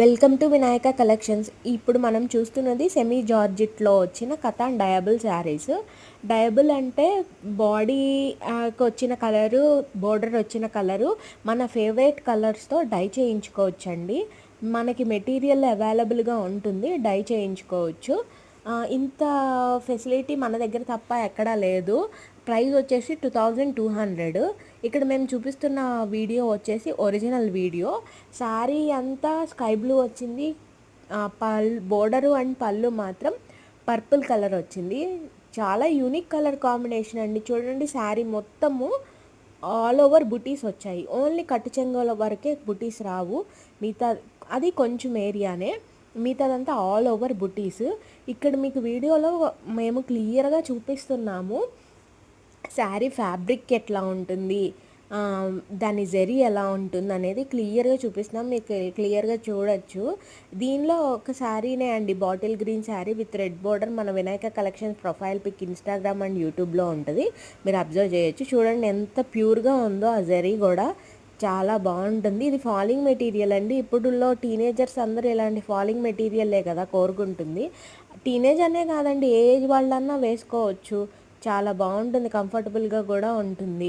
Welcome to Vinayaka collections. ఇప్పుడు మనం చూస్తున్నది సెమీ జార్జిట్లో వచ్చిన కథాన్ డయబుల్ శారీస్. డయబుల్ అంటే బాడీకి వచ్చిన కలరు, బోర్డర్ వచ్చిన కలరు మన ఫేవరెట్ కలర్స్తో డై చేయించుకోవచ్చండి. మనకి మెటీరియల్ అవైలబుల్గా ఉంటుంది, డై చేయించుకోవచ్చు. ఇంత ఫెసిలిటీ మన దగ్గర తప్ప ఎక్కడా లేదు. ప్రైస్ వచ్చేసి 2200. ఇక్కడ మేము చూపిస్తున్న వీడియో వచ్చేసి ఒరిజినల్ వీడియో. శారీ అంతా స్కై బ్లూ వచ్చింది, బోర్డరు అండ్ పళ్ళు మాత్రం పర్పుల్ కలర్ వచ్చింది. చాలా యూనిక్ కలర్ కాంబినేషన్ అండి. చూడండి, శారీ మొత్తము ఆల్ ఓవర్ బుటీస్ వచ్చాయి. ఓన్లీ కట్టు చెంగోల వరకే బుటీస్ రావు, మిగతా అది కొంచెం ఏరియానే, మిగతాదంతా ఆల్ ఓవర్ బుటీస్. ఇక్కడ మీకు వీడియోలో మేము క్లియర్గా చూపిస్తున్నాము శారీ ఫ్యాబ్రిక్ ఎట్లా ఉంటుంది, దాని జరీ ఎలా ఉంటుంది అనేది క్లియర్గా చూపిస్తున్నాం. మీకు క్లియర్గా చూడొచ్చు. దీనిలో ఒక శారీనే అండి, bottle green sari with red border. మన Vinayaka collections profile pic Instagram and యూట్యూబ్లో ఉంటుంది, మీరు అబ్జర్వ్ చేయొచ్చు. చూడండి ఎంత ప్యూర్గా ఉందో, ఆ జరీ కూడా చాలా బాగుంటుంది. ఇది ఫాలింగ్ మెటీరియల్ అండి. ఇప్పుడులో టీనేజర్స్ అందరూ ఇలాంటి ఫాలింగ్ మెటీరియల్లే కదా కోరుకుంటుంది. టీనేజ్ అనే కాదండి, ఏ ఏజ్ వాళ్ళన్నా వేసుకోవచ్చు. చాలా బాగుంటుంది, కంఫర్టబుల్గా కూడా ఉంటుంది.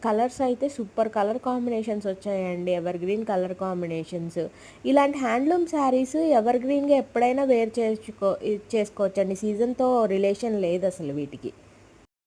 కలర్స్ అయితే సూపర్ కలర్ కాంబినేషన్స్ వచ్చాయండి, ఎవర్ గ్రీన్ కలర్ కాంబినేషన్స్. ఇలాంటి హ్యాండ్లూమ్ శారీస్ ఎవర్ గ్రీన్గా ఎప్పుడైనా వేర్ చేసుకోవచ్చండి. సీజన్తో రిలేషన్ లేదు అసలు వీటికి.